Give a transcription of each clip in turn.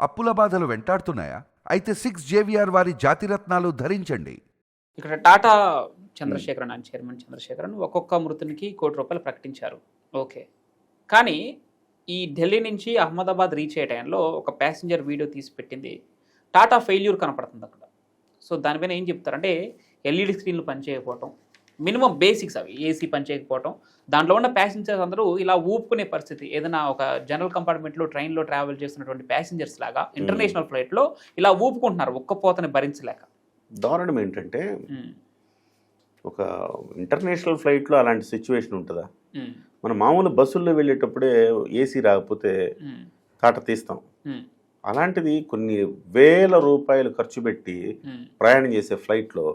అప్పుల బాధలు వెంటాడుతున్నాయా? అయితే 6 జేవిఆర్ వారి జాతిరత్నాలు ధరించండి. ఇక్కడ టాటా చంద్రశేఖరన్ అని చైర్మన్ చంద్రశేఖరన్ ఒక్కొక్క మృతునికి ₹1,00,00,000 ప్రకటించారు. ఓకే. కానీ ఈ ఢిల్లీ నుంచి అహ్మదాబాద్ రీచ్ అయ్యే టైంలో ఒక ప్యాసింజర్ వీడియో తీసి పెట్టింది. టాటా ఫెయిల్యూర్ కనపడుతుంది అక్కడ. సో దానిపైన ఏం చెప్తారంటే ఎల్ఈడి స్క్రీన్లు పనిచేయకపోవటం, మినిమం బేసిక్స్ అవి ఏసీ పనిచేయకపోవటం, దాంట్లో ఉన్న ప్యాసింజర్స్ అందరూ ఇలా ఊపుకునే పరిస్థితి. ఏదైనా ఒక జనరల్ కంపార్ట్మెంట్లో ట్రైన్లో ట్రావెల్ చేస్తున్నటువంటి ప్యాసింజర్స్ లాగా ఇంటర్నేషనల్ ఫ్లైట్లో ఇలా ఊపుకుంటున్నారు ఉక్కపోతని భరించలేక. దారుణం ఏంటంటే ఒక ఇంటర్నేషనల్ ఫ్లైట్లో అలాంటి సిచ్యువేషన్ ఉంటుందా? మన మామూలు బస్సుల్లో వెళ్ళేటప్పుడే ఏసీ రాకపోతే తాట తీస్తాం. అలాంటిది కొన్ని వేల రూపాయలు ఖర్చు పెట్టి ప్రయాణం చేసే ఫ్లైట్లో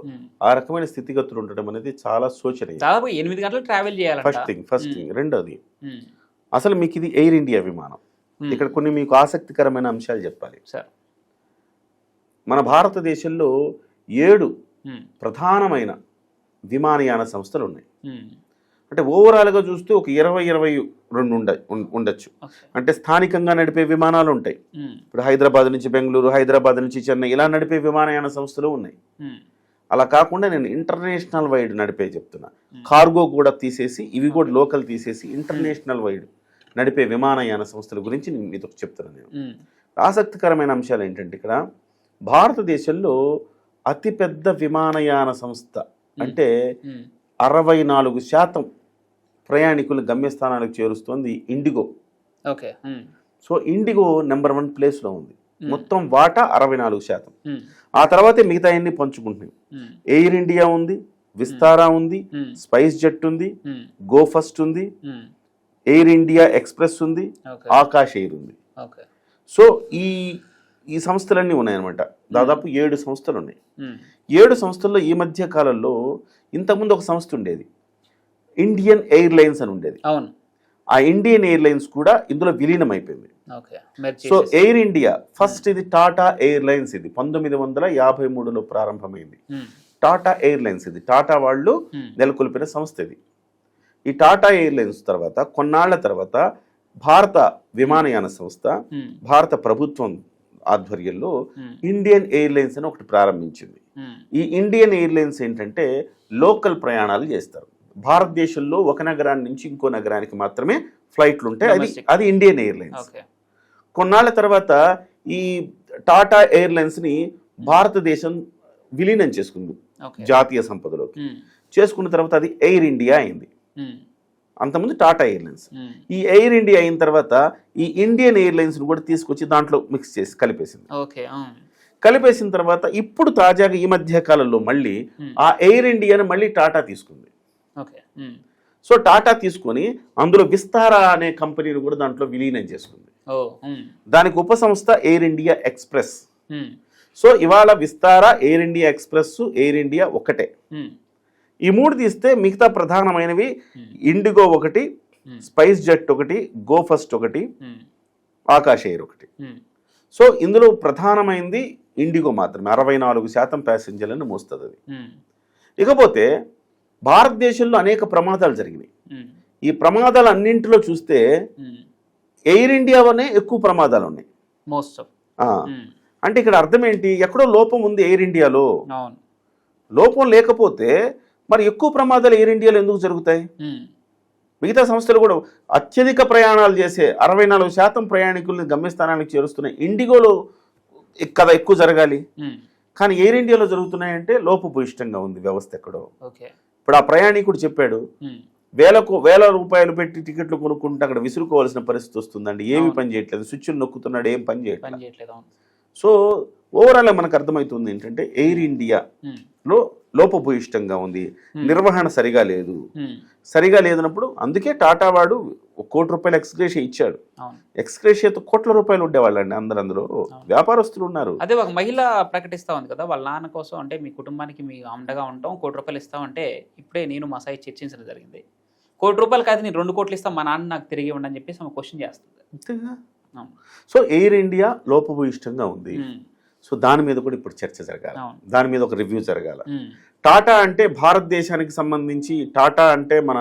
ఆ రకమైన స్థితిగతులు ఉండడం అనేది చాలా శోచనీయం. దాదాపు 8 గంటలు ట్రావెల్ చేయాలి. First thing. రెండోది, అసలు మీకు ఇది ఎయిర్ ఇండియా విమానం. ఇక్కడ కొన్ని మీకు ఆసక్తికరమైన అంశాలు చెప్పాలి సార్. మన భారతదేశంలో 7 ప్రధానమైన విమానయాన సంస్థలు ఉన్నాయి. అంటే ఓవరాల్గా చూస్తే ఒక 20-22 ఉండొచ్చు. అంటే స్థానికంగా నడిపే విమానాలు ఉంటాయి. ఇప్పుడు హైదరాబాద్ నుంచి బెంగళూరు, హైదరాబాద్ నుంచి చెన్నై ఇలా నడిపే విమానయాన సంస్థలు ఉన్నాయి. అలా కాకుండా నేను ఇంటర్నేషనల్ వైడ్ నడిపే చెప్తున్నా. కార్గో కూడా తీసేసి, ఇవి కూడా లోకల్ తీసేసి ఇంటర్నేషనల్ వైడ్ నడిపే విమానయాన సంస్థల గురించి నేను మీతో చెప్తున్నాను. నేను ఆసక్తికరమైన అంశాలు ఏంటంటే ఇక్కడ భారతదేశంలో అతిపెద్ద విమానయాన సంస్థ అంటే 64% ప్రయాణికులు గమ్యస్థానాలకు చేరుస్తోంది IndiGo. Okay. So IndiGo number 1 ప్లేస్లో ఉంది. మొత్తం వాటా 64%. ఆ తర్వాతే మిగతా అన్ని పంచుకుంటున్నాయి. ఎయిర్ ఇండియా ఉంది, విస్తారా ఉంది, స్పైస్ జెట్ ఉంది, గో ఫస్ట్ ఉంది, ఎయిర్ ఇండియా ఎక్స్ప్రెస్ ఉంది, ఆకాశ్ ఎయిర్ ఉంది. సో ఈ సంస్థలన్నీ ఉన్నాయన్నమాట. దాదాపు 7 సంస్థలు ఉన్నాయి. 7 సంస్థల్లో ఈ మధ్య కాలంలో ఇంతకుముందు ఒక సంస్థ ఉండేది, ఇండియన్ ఎయిర్లైన్స్ అని ఉండేది. అవును. ఆ ఇండియన్ ఎయిర్లైన్స్ కూడా ఇందులో విలీనం అయిపోయింది. సో ఎయిర్ ఇండియా ఫస్ట్, ఇది టాటా ఎయిర్లైన్స్. ఇది 1953లో ప్రారంభమైంది. టాటా ఎయిర్లైన్స్ ఇది టాటా వాళ్ళు నెలకొల్పిన సంస్థ. ఇది ఈ టాటా ఎయిర్లైన్స్ తర్వాత కొన్నాళ్ల తర్వాత భారత విమానయాన సంస్థ, భారత ప్రభుత్వం ఆధ్వర్యంలో ఇండియన్ ఎయిర్లైన్స్ అని ఒకటి ప్రారంభించింది. ఈ ఇండియన్ ఎయిర్లైన్స్ ఏంటంటే లోకల్ ప్రయాణాలు చేస్తారు. భారతదేశంలో ఒక నగరాన్ని నుంచి ఇంకో నగరానికి మాత్రమే ఫ్లైట్లు ఉంటాయి. అది ఇండియన్ ఎయిర్లైన్స్. కొన్నాళ్ల తర్వాత ఈ టాటా ఎయిర్లైన్స్ని భారతదేశం విలీనం చేసుకుంది జాతీయ సంపదలోకి. చేసుకున్న తర్వాత అది ఎయిర్ ఇండియా అయింది. అంతకుముందు టాటా ఎయిర్లైన్స్. ఈ ఎయిర్ ఇండియా అయిన తర్వాత ఈ ఇండియన్ ఎయిర్లైన్స్ కూడా తీసుకొచ్చి దాంట్లో మిక్స్ చేసి కలిపేసింది. కలిపేసిన తర్వాత ఇప్పుడు తాజాగా ఈ మధ్య కాలంలో మళ్ళీ ఆ ఎయిర్ ఇండియాను మళ్ళీ టాటా తీసుకుంది. సో టాటా తీసుకొని అందులో విస్తారా అనే కంపెనీని కూడా దాంట్లో విలీనం చేసుకుంది. దానికి ఉప సంస్థ ఎయిర్ ఇండియా ఎక్స్ప్రెస్. సో ఇవాళ Vistara, air India express, air India ఒకటే. ఈ 3 తీస్తే మిగతా ప్రధానమైనవి ఇండిగో ఒకటి, స్పైస్ జెట్ ఒకటి, గో ఫస్ట్ ఒకటి, ఆకాశ్ ఎయిర్ ఒకటి. సో ఇందులో ప్రధానమైనది ఇండిగో మాత్రమే. 64% ప్యాసింజర్లను మోస్తుంది అది. ఇకపోతే భారతదేశంలో అనేక ప్రమాదాలు జరిగినాయి. ఈ ప్రమాదాలు అన్నింటిలో చూస్తే ఎయిర్ ఇండియాలోనే ఎక్కువ ప్రమాదాలు ఉన్నాయి. అంటే ఇక్కడ అర్థం ఏంటి? ఎక్కడో లోపం ఉంది ఎయిర్ ఇండియాలో. లోపం లేకపోతే మరి ఎక్కువ ప్రమాదాలు ఎయిర్ ఇండియాలో ఎందుకు జరుగుతాయి? మిగతా సంస్థలు కూడా అత్యధిక ప్రయాణాలు చేసే 64% ప్రయాణికుల్ని గమ్యస్థానానికి చేరుస్తున్నాయి. ఇండిగోలో కదా ఎక్కువ జరగాలి, కానీ ఎయిర్ ఇండియాలో జరుగుతున్నాయంటే లోపభూయిష్టంగా ఉంది వ్యవస్థ ఎక్కడో. ఇప్పుడు ఆ ప్రయాణికుడు చెప్పాడు, వేల రూపాయలు పెట్టి టికెట్లు కొనుక్కుంటే అక్కడ విసురుకోవాల్సిన పరిస్థితి వస్తుందండి. ఏమి పని చేయట్లేదు, స్విచ్లు నొక్కుతున్నాడు, ఏం పని చేయట్లేదు. సో ఓవరాల్ మనకు అర్థమవుతుంది ఏంటంటే ఎయిర్ ఇండియాలో లోపభూయిష్టంగా ఉంది, నిర్వహణ సరిగా లేదు. సరిగా లేదన్నప్పుడు అందుకే టాటా వాడు ₹1,00,00,000 ఎక్స్గ్రేషియా ఇచ్చాడు. ఎక్స్గ్రేషియాతో కోట్ల రూపాయలు ఉండేవాళ్ళండి అందులో వ్యాపారస్తులు ఉన్నారు. అదే ఒక మహిళ ప్రకటిస్తా ఉంది కదా, వాళ్ళ నాన్న కోసం అంటే మీ కుటుంబానికి మీ అండగా ఉంటాం, ₹1,00,00,000 ఇస్తామంటే ఇప్పుడే నేను మా సాయి చర్చించడం జరిగింది. ₹1,00,00,000 కాదు, నేను 2 కోట్లు ఇస్తాను, మా నాన్న నాకు తిరిగి ఇవ్వండి చెప్పేసి ఆమె క్వశ్చన్ చేస్తుంది. అంతేగా. సో ఎయిర్ ఇండియా లోపభూయిష్టంగా ఉంది. సో దాని మీద కూడా ఇప్పుడు చర్చ జరగాలి, దాని మీద ఒక రివ్యూ జరగాలి. టాటా అంటే భారతదేశానికి సంబంధించి, టాటా అంటే మన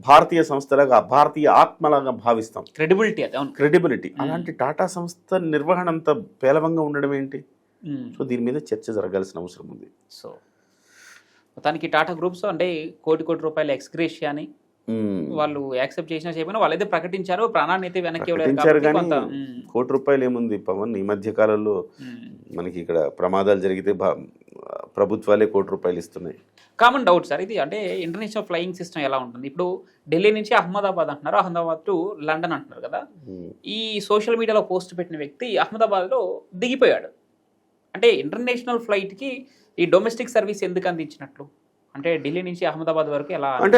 భారతీయ సంస్థలాగా భారతీయ ఆత్మలాగా భావిస్తాం, క్రెడిబిలిటీ అది, అవును. క్రెడిబిలిటీ. అలాంటి టాటా సంస్థ నిర్వహణ అంత పేలవంగా ఉండడం ఏంటి? సో దీని మీద చర్చ జరగాల్సిన అవసరం ఉంది. సో మొత్తానికి టాటా గ్రూప్స్ అంటే కోటి రూపాయల ఎక్స్గ్రేషియా అని వాళ్ళు యాక్సెప్ట్ చేసినా చేయకపోయినా వాళ్ళైతే ప్రకటించారు, ప్రాణాన్ని అయితే వెనక్కి ప్రకటించారు. కానీ ₹1 ఏముంది పవన్, ఈ మధ్య కాలంలో మనకి ఇక్కడ ప్రమాదాలు జరిగితే ప్రభుత్వాలే ₹1 ఇస్తున్నాయి. కామన్ డౌట్ సార్ ఇది, అంటే ఇంటర్నేషనల్ ఫ్లయింగ్ సిస్టమ్ ఎలా ఉంటుంది? ఇప్పుడు ఢిల్లీ నుంచి అహ్మదాబాద్ అంటున్నారు, అహ్మదాబాద్ టు లండన్ అంటున్నారు కదా. ఈ సోషల్ మీడియాలో పోస్ట్ పెట్టిన వ్యక్తి అహ్మదాబాద్లో దిగిపోయాడు. అంటే ఇంటర్నేషనల్ ఫ్లైట్కి ఈ డొమెస్టిక్ సర్వీస్ ఎందుకు అందించినట్లు? అంటే ఢిల్లీ నుంచి అహ్మదాబాద్ వరకు ఎలా? అంటే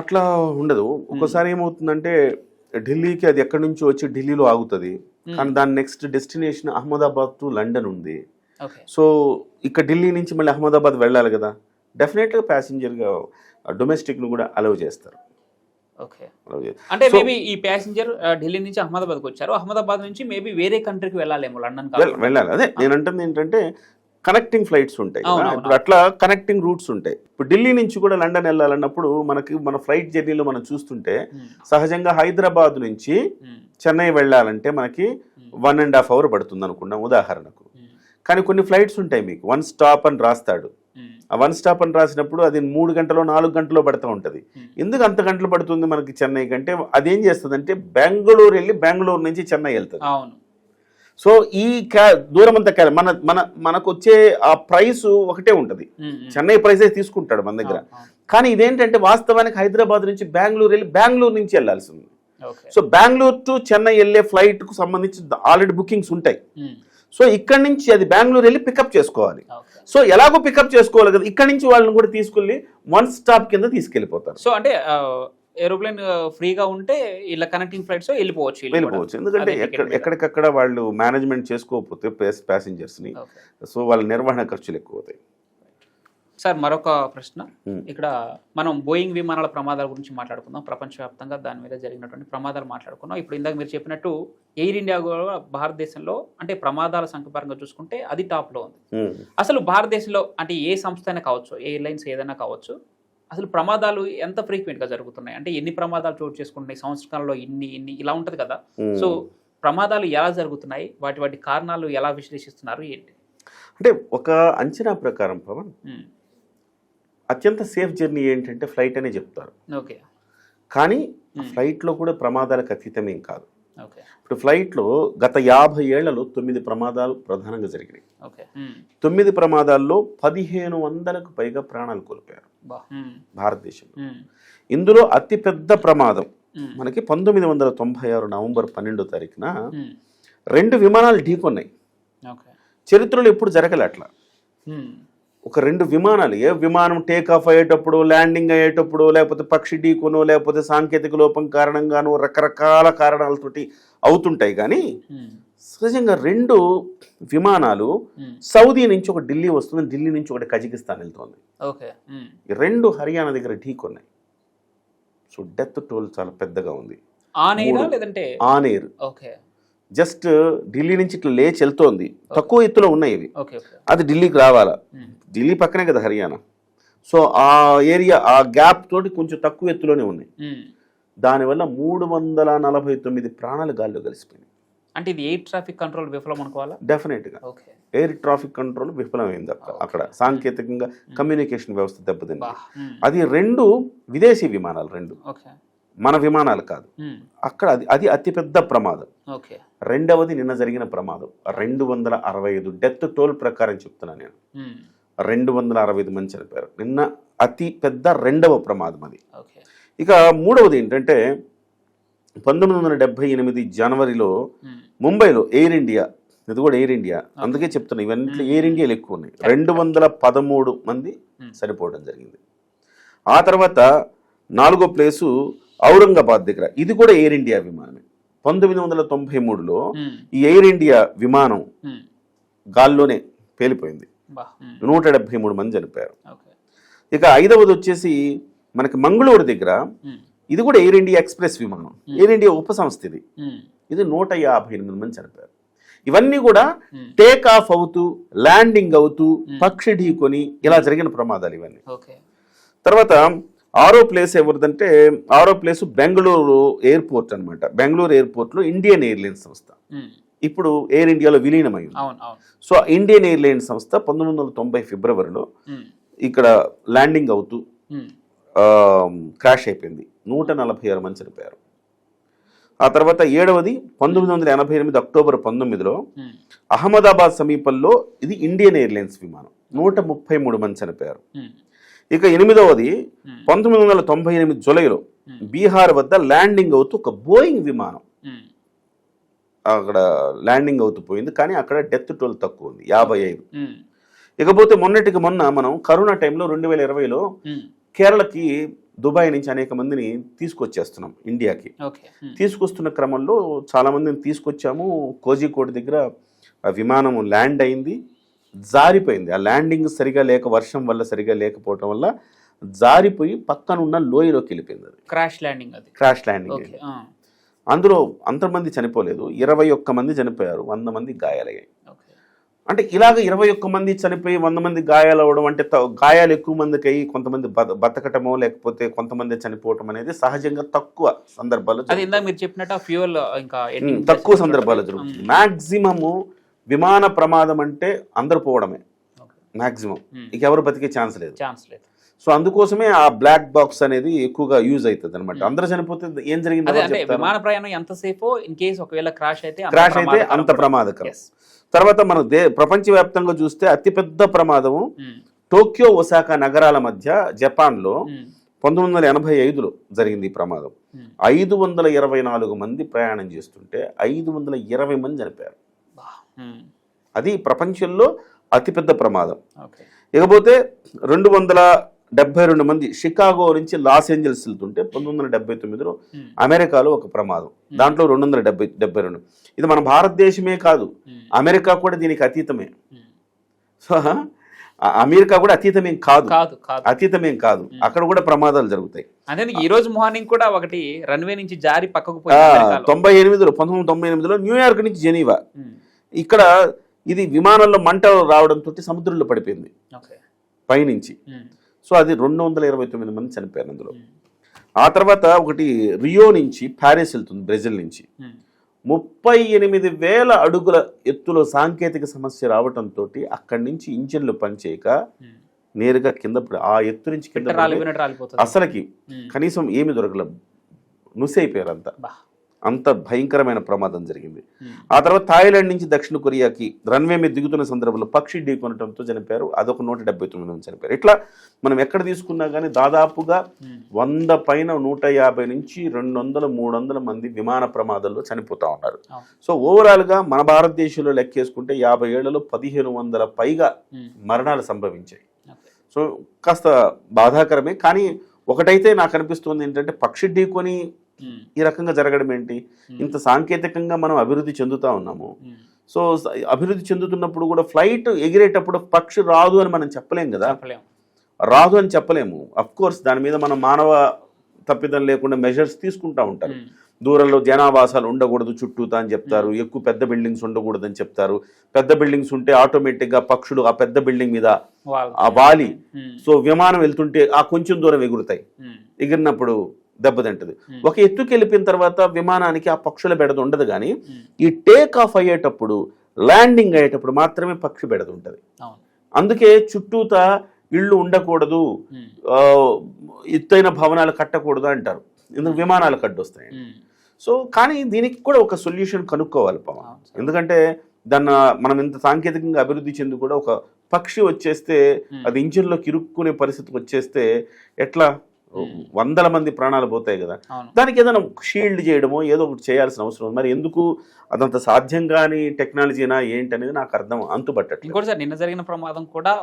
అట్లా ఉండదు. ఒక్కోసారి ఏమవుతుందంటే ఢిల్లీకి అది ఎక్కడి నుంచి వచ్చి ఢిల్లీలో ఆగుతుంది, కానీ దాని next destination Ahmedabad to London ఉంది. సో ఇక్కడ ఢిల్లీ నుంచి మళ్ళీ అహ్మదాబాద్ వెళ్ళాలి కదా, డెఫినెట్గా ప్యాసింజర్గా డొమెస్టిక్ను కూడా అలౌ చేస్తారు. ఓకే, అంటే మేబీ ఈ ప్యాసింజర్ ఢిల్లీ నుంచి అహ్మదాబాద్కి వచ్చారు, అహ్మదాబాద్ నుంచి మేబీ వేరే కంట్రీకి వెళ్ళాలేమో, లండన్ వెళ్ళాలి. అదే నేను అంటుంది ఏంటంటే కనెక్టింగ్ ఫ్లైట్స్ ఉంటాయి, ఇప్పుడు అట్లా కనెక్టింగ్ రూట్స్ ఉంటాయి. ఇప్పుడు ఢిల్లీ నుంచి కూడా లండన్ వెళ్ళాలన్నప్పుడు మన ఫ్లైట్ జర్నీలో మనం చూస్తుంటే సహజంగా హైదరాబాద్ నుంచి చెన్నై వెళ్ళాలంటే మనకి 1.5 hours పడుతుంది అనుకున్నాం ఉదాహరణకు. కానీ కొన్ని ఫ్లైట్స్ ఉంటాయి మీకు 1 stop అని రాస్తాడు. ఆ 1 stop అని రాసినప్పుడు అది 3 గంటలో 4 గంటలో పడుతూ ఉంటుంది. ఎందుకు అంత గంటలు పడుతుంది మనకి చెన్నై కంటే? అదేం చేస్తుంది అంటే బెంగళూరు వెళ్ళి బెంగళూరు నుంచి చెన్నై వెళ్తుంది. సో ఈ దూరం అంతా మనకు వచ్చే ఆ ప్రైస్ ఒకటే ఉంటుంది, చెన్నై ప్రైసే తీసుకుంటాడు మన దగ్గర. కానీ ఇదేంటంటే వాస్తవానికి హైదరాబాద్ నుంచి బెంగళూరు వెళ్ళి బెంగళూరు నుంచి వెళ్ళాల్సి ఉంది. సో బెంగళూరు టు చెన్నై వెళ్ళే ఫ్లైట్ కు సంబంధించి ఆల్రెడీ బుకింగ్స్ ఉంటాయి. సో ఇక్కడ నుంచి అది బెంగళూరు వెళ్ళి పికప్ చేసుకోవాలి. సో ఎలాగో పికప్ చేసుకోవాలి కదా, ఇక్కడ నుంచి వాళ్ళని కూడా తీసుకెళ్ళి 1 stop కింద తీసుకెళ్ళిపోతారు. సో అంటే ఏరోప్లేన్ ఫ్రీగా ఉంటే ఇలా కనెక్టింగ్ ఫ్లైట్స్ వెళ్ళిపోవచ్చు. ఎందుకంటే ఎక్కడికక్కడ వాళ్ళు మేనేజ్మెంట్ చేసుకోకపోతే ప్యాసింజర్స్ని, సో వాళ్ళ నిర్వహణ ఖర్చులు ఎక్కువ అవుతాయి. సార్ మరొక ప్రశ్న, ఇక్కడ మనం బోయింగ్ విమానాల ప్రమాదాల గురించి మాట్లాడుకుందాం. ప్రపంచవ్యాప్తంగా దాని మీద జరిగినటువంటి ప్రమాదాలు మాట్లాడుకున్నాం. ఇప్పుడు ఇందాక మీరు చెప్పినట్టు ఎయిర్ ఇండియా కూడా భారతదేశంలో అంటే ప్రమాదాల సంఖ్య పరంగా చూసుకుంటే అది టాప్లో ఉంది. అసలు భారతదేశంలో అంటే ఏ సంస్థ అయినా కావచ్చు, ఎయిర్లైన్స్ ఏదైనా కావచ్చు, అసలు ప్రమాదాలు ఎంత ఫ్రీక్వెంట్గా జరుగుతున్నాయి? అంటే ఎన్ని ప్రమాదాలు చోటు చేసుకుంటున్నాయి సంవత్సరాల్లో, ఇన్ని ఇలా ఉంటుంది కదా. సో ప్రమాదాలు ఎలా జరుగుతున్నాయి, వాటి కారణాలు ఎలా విశ్లేషిస్తున్నారు ఏంటి? అంటే ఒక అంచనా ప్రకారం పవన్, అత్యంత సేఫ్ జర్నీ ఏంటంటే ఫ్లైట్ అనే చెప్తారు. ఓకే, కానీ ఫ్లైట్లో కూడా ప్రమాదాలకు అతీతమేం కాదు. ఇప్పుడు ఫ్లైట్లో గత 50 ఏళ్లలో 9 ప్రమాదాలు ప్రధానంగా జరిగినాయి. 9 ప్రమాదాల్లో 1500కు పైగా ప్రాణాలు కోల్పోయారు భారతదేశంలో. ఇందులో అతిపెద్ద ప్రమాదం మనకి 1996 నవంబర్ 12వ తారీఖున 2 విమానాలు ఢీకొన్నాయి. చరిత్రలో ఎప్పుడు జరగలే అట్లా. ఒక 2 విమానాలు, ఏ విమానం టేక్ ఆఫ్ అయ్యేటప్పుడు, ల్యాండింగ్ అయ్యేటప్పుడు, లేకపోతే పక్షి ఢీకొనో, లేకపోతే సాంకేతిక లోపం కారణంగానో రకరకాల కారణాలతోటి అవుతుంటాయి. కానీ సహజంగా 2 విమానాలు సౌదీ నుంచి ఒక ఢిల్లీ వస్తుంది, ఢిల్లీ నుంచి ఒకటి కజకిస్తాన్ వెళ్తుంది. ఈ 2 హర్యానా దగ్గర ఢీకొన్నాయి. సో డెత్ టోల్ చాలా పెద్దగా ఉంది. ఆన్ ఎయిర్ జస్ట్ ఢిల్లీ నుంచి ఇట్లా లేచి వెళ్తోంది, తక్కువ ఎత్తులో ఉన్నాయి ఇవి, అది ఢిల్లీకి రావాలా. ఢిల్లీ పక్కనే కదా హర్యానా. సో ఆ ఏరియా ఆ గ్యాప్ తోటి కొంచెం తక్కువ ఎత్తులోనే ఉన్నాయి. దానివల్ల 349 ప్రాణాలు గాల్లో కలిసిపోయినాయి. అంటే ఇది ఎయిర్ ట్రాఫిక్ కంట్రోల్ విఫలం అనుకోవాలా? డెఫినెట్గా ఎయిర్ ట్రాఫిక్ కంట్రోల్ విఫలమైంది అక్కడ. సాంకేతికంగా కమ్యూనికేషన్ వ్యవస్థ దెబ్బతింది. అది 2 విదేశీ విమానాలు, 2 మన విమానాలు కాదు. అక్కడ అది అతిపెద్ద ప్రమాదం. రెండవది నిన్న జరిగిన ప్రమాదం 265 డెత్ టోల్ ప్రకారం చెప్తున్నాను నేను. 265 మంది చనిపోయారు నిన్న. అతి పెద్ద 2వ ప్రమాదం అది. ఇక 3వది ఏంటంటే 1978 జనవరిలో ముంబైలో ఎయిర్ ఇండియా, ఇది కూడా ఎయిర్ ఇండియా, అందుకే చెప్తున్నా ఇవన్నీ ఎయిర్ ఇండియాలు ఎక్కువ ఉన్నాయి, 213 మంది చనిపోవడం జరిగింది. ఆ తర్వాత 4వ ప్లేసు ఔరంగాబాద్ దగ్గర, ఇది కూడా ఎయిర్ ఇండియా విమానమే. 1993లో ఈ ఎయిర్ ఇండియా విమానం గాల్లోనే పేలిపోయింది, 173 మంది చనిపోయారు. ఇక 5వది వచ్చేసి మనకి మంగళూరు దగ్గర, ఇది కూడా ఎయిర్ ఇండియా ఎక్స్ప్రెస్ విమానం, ఎయిర్ ఇండియా ఉపసంస్థ ఇది. ఇది 158 మంది చనిపోయారు. ఇవన్నీ కూడా టేక్ ఆఫ్ అవుతూ, ల్యాండింగ్ అవుతూ, పక్షి ఢీకొని ఇలా జరిగిన ప్రమాదాలు ఇవన్నీ. తర్వాత ఆరో ప్లేస్ ఎవరిదంటే ఆరో ప్లేస్ బెంగళూరు ఎయిర్పోర్ట్ అనమాట. బెంగళూరు ఎయిర్పోర్ట్లో ఇండియన్ ఎయిర్లైన్స్ సంస్థ ఇప్పుడు ఎయిర్ ఇండియాలో విలీనమైంది. సో ఇండియన్ ఎయిర్లైన్స్ సంస్థ 1990 ఫిబ్రవరిలో ఇక్కడ ల్యాండింగ్ అవుతూ క్రాష్ అయిపోయింది. 146 మంది చనిపోయారు. ఆ తర్వాత 7వది 1988 అక్టోబర్ 19లో అహ్మదాబాద్ సమీపంలో ఇది ఇండియన్ ఎయిర్లైన్స్ విమానం, 133 మంది చనిపోయారు. ఇక 8వది 1998 జూలైలో బీహార్ వద్ద ల్యాండింగ్ అవుతూ ఒక బోయింగ్ విమానం అక్కడ ల్యాండింగ్ అవుతూ పోయింది, కానీ అక్కడ డెత్ టోల్ తక్కువ ఉంది, 55. ఇకపోతే మొన్నటికి మొన్న మనం కరోనా టైంలో 2020లో కేరళకి దుబాయ్ నుంచి అనేక మందిని తీసుకొచ్చేస్తున్నాం ఇండియాకి. తీసుకొస్తున్న క్రమంలో చాలా మందిని తీసుకొచ్చాము. కోజికోడ్ దగ్గర ఆ విమానం ల్యాండ్ అయింది, జారిపోయింది. ఆ ల్యాండింగ్ సరిగా లేక, వర్షం వల్ల సరిగా లేకపోవటం వల్ల జారిపోయి పక్కనున్న లోయలోకి వెళ్ళిపోయింది. అది క్రాష్ ల్యాండింగ్. అందులో అంతమంది చనిపోలేదు, 21 మంది చనిపోయారు, 100 మంది గాయాలయ్యాయి. అంటే ఇలాగ 21 మంది చనిపోయి 100 మంది గాయాలు అవ్వడం అంటే గాయాలు ఎక్కువ మందికి అయ్యి కొంతమంది బతకటమో లేకపోతే కొంతమంది చనిపోవటం అనేది సహజంగా తక్కువ సందర్భాలు, మీరు చెప్పినట్టు ఫ్యూయల్ ఇంకా తక్కువ సందర్భాలు జరుగుతుంది. మ్యాక్సిమము విమాన ప్రమాదం అంటే అందరు పోవడమే మ్యాక్సిమం, ఇక ఎవరు బతికే ఛాన్స్ లేదు. సో అందుకోసమే ఆ బ్లాక్ బాక్స్ అనేది ఎక్కువగా యూజ్ అవుతుంది అనమాట. అందరూ చనిపోతే ఏం జరిగింది, విమాన ప్రయాణం ఎంతసేపు ఇన్ కేస్ ఒకవేళ క్రాష్ అయితే అంత ప్రమాదకరం. తర్వాత మన ప్రపంచవ్యాప్తంగా చూస్తే అతిపెద్ద ప్రమాదము టోక్యో ఒసాకా నగరాల మధ్య జపాన్లో 1985లో జరిగింది. ఈ ప్రమాదం 524 మంది ప్రయాణం చేస్తుంటే 520 మంది చనిపోయారు. అది ప్రపంచంలో అతిపెద్ద ప్రమాదం. ఇకపోతే 272 మంది షికాగో నుంచి లాస్ ఏంజల్స్ వెళ్తుంటే 1979లో అమెరికాలో ఒక ప్రమాదం, దాంట్లో 272. ఇది మన భారతదేశమే కాదు, అమెరికా కూడా దీనికి అతీతమే. సో అమెరికా కూడా అతీతమేం కాదు, అక్కడ కూడా ప్రమాదాలు జరుగుతాయి. అదే ఈ రోజు మార్నింగ్ కూడా ఒకటి రన్వే నుంచి జారి పక్కకు 1998లో న్యూయార్క్ నుంచి జెనీవా, ఇక్కడ ఇది విమానంలో మంటలు రావడంతో సముద్రంలో పడిపోయింది పైనుంచి. సో అది 229 మంది చనిపోయారు అందులో. ఆ తర్వాత ఒకటి రియో నుంచి ప్యారిస్ వెళ్తుంది, బ్రెజిల్ నుంచి, 38,000 అడుగుల ఎత్తులో సాంకేతిక సమస్య రావడంతో అక్కడి నుంచి ఇంజిన్లు పనిచేయక నేరుగా కింద, ఆ ఎత్తు నుంచి కింద అసలుకి కనీసం ఏమి దొరకలేదు, నుసైపోయారు అంతా. అంత భయంకరమైన ప్రమాదం జరిగింది. ఆ తర్వాత థాయిలాండ్ నుంచి దక్షిణ కొరియాకి రన్వే మీద దిగుతున్న సందర్భంలో పక్షి ఢీకొనడంతో చనిపోయారు, అదొక 179 మంది చనిపోయారు. ఇట్లా మనం ఎక్కడ తీసుకున్నా కానీ దాదాపుగా 100 పైన 150 నుంచి 200, 300 మంది విమాన ప్రమాదాల్లో చనిపోతూ ఉన్నారు. సో ఓవరాల్గా మన భారతదేశంలో లెక్కేసుకుంటే 50 ఏళ్లలో 1500 పైగా మరణాలు సంభవించాయి. సో కాస్త బాధాకరమే. కానీ ఒకటైతే నాకు అనిపిస్తుంది ఏంటంటే, పక్షి ఢీకొని ఈ రకంగా జరగడం ఏంటి, ఇంత సాంకేతికంగా మనం అభివృద్ధి చెందుతా ఉన్నాము. సో అభివృద్ధి చెందుతున్నప్పుడు కూడా ఫ్లైట్ ఎగిరేటప్పుడు పక్షి రాదు అని మనం చెప్పలేం కదా, రాదు అని చెప్పలేము. అఫ్ కోర్స్ దాని మీద మనం మానవ తప్పిదం లేకుండా మెజర్స్ తీసుకుంటా ఉంటారు. దూరంలో జనావాసాలు ఉండకూడదు చుట్టూతా అని చెప్తారు, ఎక్కువ పెద్ద బిల్డింగ్స్ ఉండకూడదు అని చెప్తారు. పెద్ద బిల్డింగ్స్ ఉంటే ఆటోమేటిక్గా పక్షులు ఆ పెద్ద బిల్డింగ్ మీద ఆ వాలి, సో విమానం వెళ్తుంటే ఆ కొంచెం దూరం ఎగురుతాయి, ఎగిరినప్పుడు దెబ్బతింటది. ఒక ఎత్తుకి వెళ్ళిపోయిన తర్వాత విమానానికి ఆ పక్షుల బెడద ఉండదు, కానీ ఈ టేక్ ఆఫ్ అయ్యేటప్పుడు, ల్యాండింగ్ అయ్యేటప్పుడు మాత్రమే పక్షి బెడద ఉంటుంది. అందుకే చుట్టూతా ఇళ్ళు ఉండకూడదు, ఎత్తైన భవనాలు కట్టకూడదు అంటారు, ఎందుకు విమానాలు కడ్డొస్తాయి. సో కానీ దీనికి కూడా ఒక సొల్యూషన్ కనుక్కోవాలి పవన్. ఎందుకంటే దాన్ని మనం ఇంత సాంకేతికంగా అభివృద్ధి చెంది కూడా ఒక పక్షి వచ్చేస్తే, అది ఇంజిన్లోకి ఇరుక్కునే పరిస్థితికి వచ్చేస్తే ఎట్లా, 100 మంది ప్రాణాలు పోతాయి కదా. దానికి ఏదైనా షీల్డ్ చేయడమో ఏదో ఒకటి చేయాల్సిన అవసరం. మరి ఎందుకు అదంత సాధ్యం కాని టెక్నాలజీనా ఏంటి అనేది నాకు అంతుబట్టట్లేదు. ఇంకోటి సార్, నిన్న జరిగిన ప్రమాదం కూడా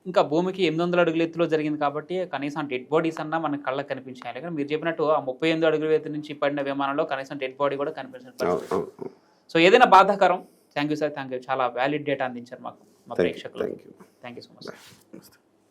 ఇంకా భూమికి 800 అడుగుల ఎత్తులో జరిగింది కాబట్టి కనీసం డెడ్ బాడీస్ అన్నా మనకు కళ్ళకి కనిపించాలి. కానీ మీరు చెప్పినట్టు ఆ 38 అడుగుల ఎత్తు నుంచి పడిన విమానంలో కనీసం డెడ్ బాడీ కూడా కనిపించాలి. సో ఏదైనా బాధాకరం. Thank you sir, thank you. చాలా వ్యాలిడ్ డేటా అందించారు మాకు, మా ప్రేక్షకులు. Thank you so much.